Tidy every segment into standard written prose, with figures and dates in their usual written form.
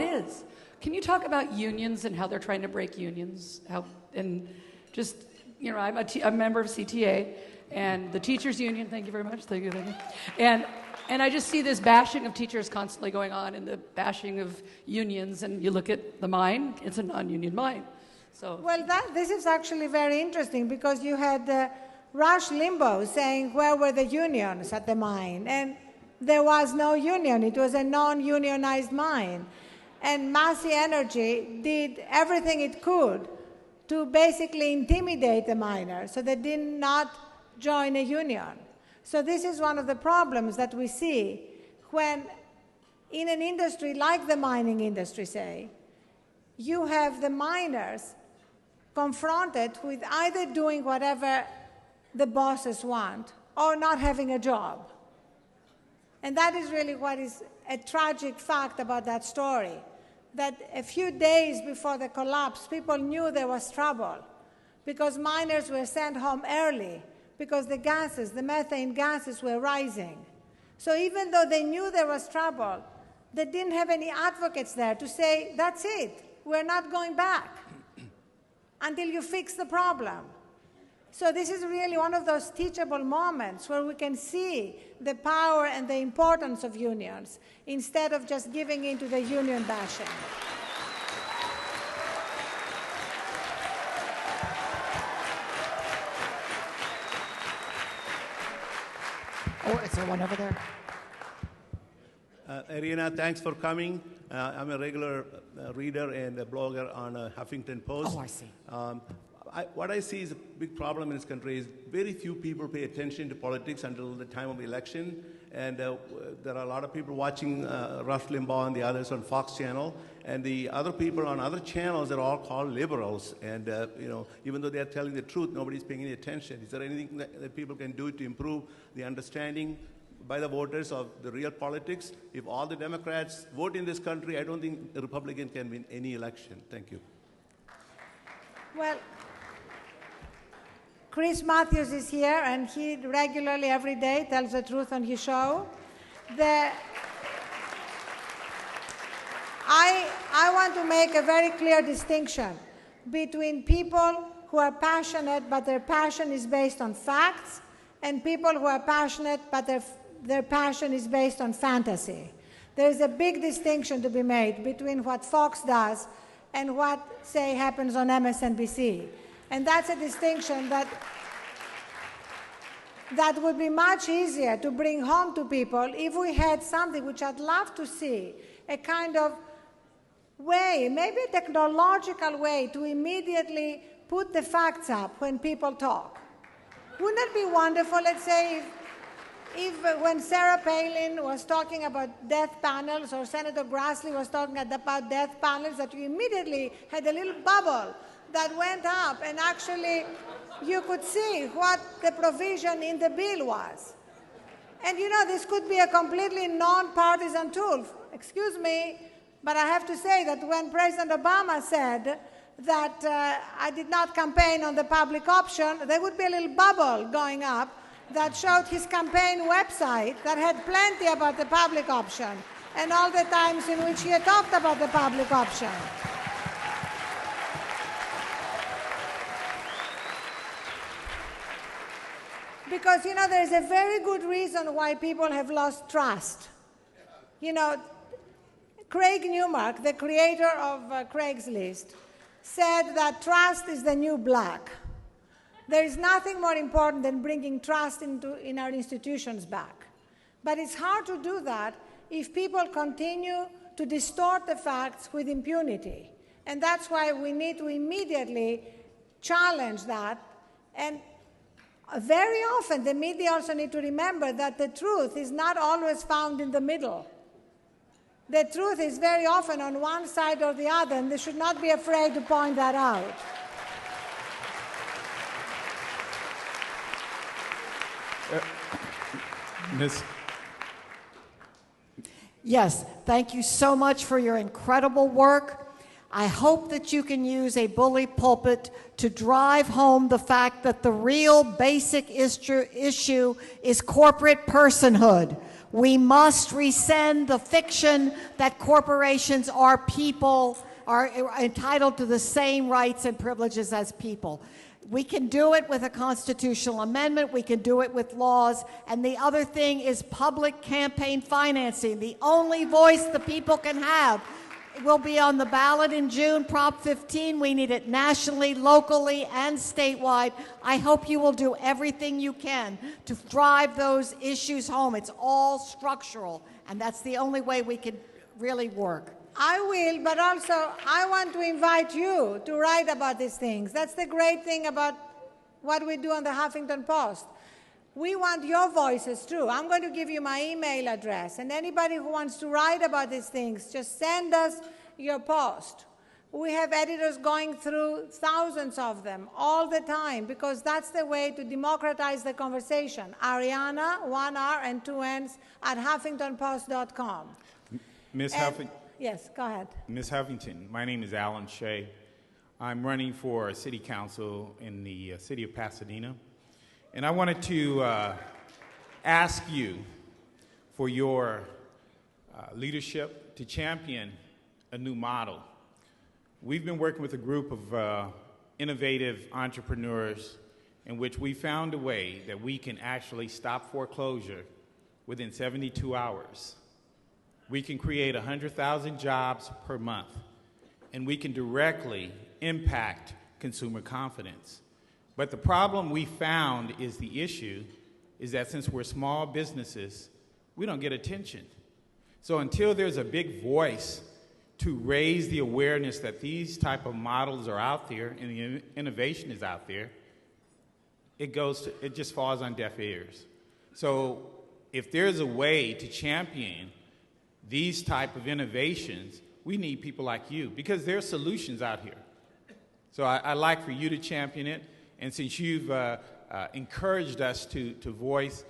It is. Can you talk about unions and how they're trying to break unions? I'm a member of CTA and the teachers union. Thank you very much. Thank you. And I just see this bashing of teachers constantly going on, and the bashing of unions. And you look at the mine; it's a non-union mine. So this is actually very interesting because you had Rush Limbaugh saying where were the unions at the mine, and there was no union. It was a non-unionized mine. And Massey Energy did everything it could to basically intimidate the miners so they did not join a union. So this is one of the problems that we see when in an industry like the mining industry, say, you have the miners confronted with either doing whatever the bosses want or not having a job. And that is really what is a tragic fact about that story, that a few days before the collapse, people knew there was trouble because miners were sent home early because the gases, the methane gases were rising. So even though they knew there was trouble, they didn't have any advocates there to say, that's it, we're not going back until you fix the problem. So this is really one of those teachable moments where we can see the power and the importance of unions instead of just giving in to the union bashing. Oh, is there one over there? Arianna, thanks for coming. I'm a regular reader and a blogger on Huffington Post. Oh, I see. What I see is a big problem in this country is very few people pay attention to politics until the time of election. And there are a lot of people watching Rush Limbaugh and the others on Fox Channel. And the other people on other channels are all called liberals. And, even though they're telling the truth, nobody's paying any attention. Is there anything that people can do to improve the understanding by the voters of the real politics? If all the Democrats vote in this country, I don't think a Republican can win any election. Thank you. Well, Chris Matthews is here, and he regularly, every day, tells the truth on his show. I want to make a very clear distinction between people who are passionate, but their passion is based on facts, and people who are passionate, but their passion is based on fantasy. There is a big distinction to be made between what Fox does and what, say, happens on MSNBC. And that's a distinction that would be much easier to bring home to people if we had something which I'd love to see, a kind of way, maybe a technological way to immediately put the facts up when people talk. Wouldn't it be wonderful, let's say, if when Sarah Palin was talking about death panels or Senator Grassley was talking about death panels, that you immediately had a little bubble that went up, and actually you could see what the provision in the bill was. And this could be a completely non-partisan tool. Excuse me, but I have to say that when President Obama said that I did not campaign on the public option, there would be a little bubble going up that showed his campaign website that had plenty about the public option and all the times in which he had talked about the public option. Because, there's a very good reason why people have lost trust. Craig Newmark, the creator of Craigslist, said that trust is the new black. There is nothing more important than bringing trust in our institutions back. But it's hard to do that if people continue to distort the facts with impunity. And that's why we need to immediately challenge that. And very often, the media also need to remember that the truth is not always found in the middle. The truth is very often on one side or the other, and they should not be afraid to point that out. Ms. Yes, thank you so much for your incredible work. I hope that you can use a bully pulpit to drive home the fact that the real basic issue is corporate personhood. We must rescind the fiction that corporations are people, are entitled to the same rights and privileges as people. We can do it with a constitutional amendment. We can do it with laws. And the other thing is public campaign financing. The only voice the people can have. It will be on the ballot in June, Prop 15. We need it nationally, locally, and statewide. I hope you will do everything you can to drive those issues home. It's all structural, and that's the only way we can really work. I will, but also I want to invite you to write about these things. That's the great thing about what we do on the Huffington Post. We want your voices too. I'm going to give you my email address, and anybody who wants to write about these things, just send us your post. We have editors going through thousands of them all the time because that's the way to democratize the conversation. Arianna, 1 R and 2 N's, at huffingtonpost.com. Ms. Huffington. Yes, go ahead. Ms. Huffington, my name is Alan Shea. I'm running for city council in the city of Pasadena. And I wanted to ask you for your leadership to champion a new model. We've been working with a group of innovative entrepreneurs in which we found a way that we can actually stop foreclosure within 72 hours. We can create 100,000 jobs per month, and we can directly impact consumer confidence. But the problem we found is the issue is that since we're small businesses, we don't get attention. So until there's a big voice to raise the awareness that these type of models are out there and the innovation is out there, it just falls on deaf ears. So if there's a way to champion these type of innovations, we need people like you because there are solutions out here. So I'd like for you to champion it. And since you've encouraged us to voice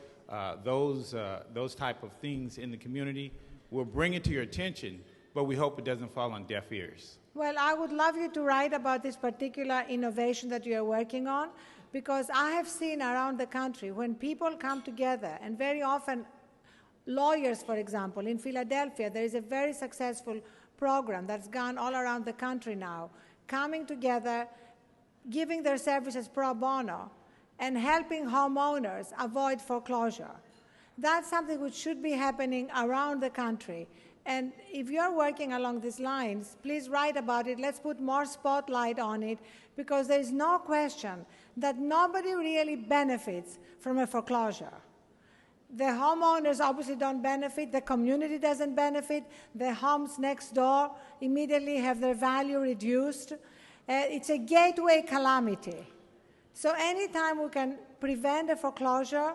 those type of things in the community, we'll bring it to your attention, but we hope it doesn't fall on deaf ears. Well, I would love you to write about this particular innovation that you are working on, because I have seen around the country when people come together, and very often lawyers, for example, in Philadelphia, there is a very successful program that's gone all around the country now, coming together, giving their services pro bono, and helping homeowners avoid foreclosure. That's something which should be happening around the country. And if you're working along these lines, please write about it. Let's put more spotlight on it, because there is no question that nobody really benefits from a foreclosure. The homeowners obviously don't benefit, the community doesn't benefit, the homes next door immediately have their value reduced. It's a gateway calamity. So anytime we can prevent a foreclosure,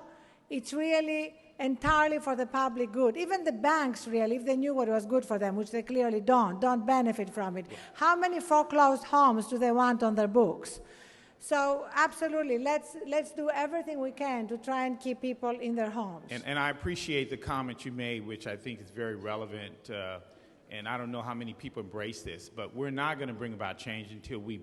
it's really entirely for the public good. Even the banks, really, if they knew what was good for them, which they clearly don't benefit from it. How many foreclosed homes do they want on their books? So absolutely, let's do everything we can to try and keep people in their homes. And I appreciate the comment you made, which I think is very relevant. And I don't know how many people embrace this, but we're not going to bring about change until we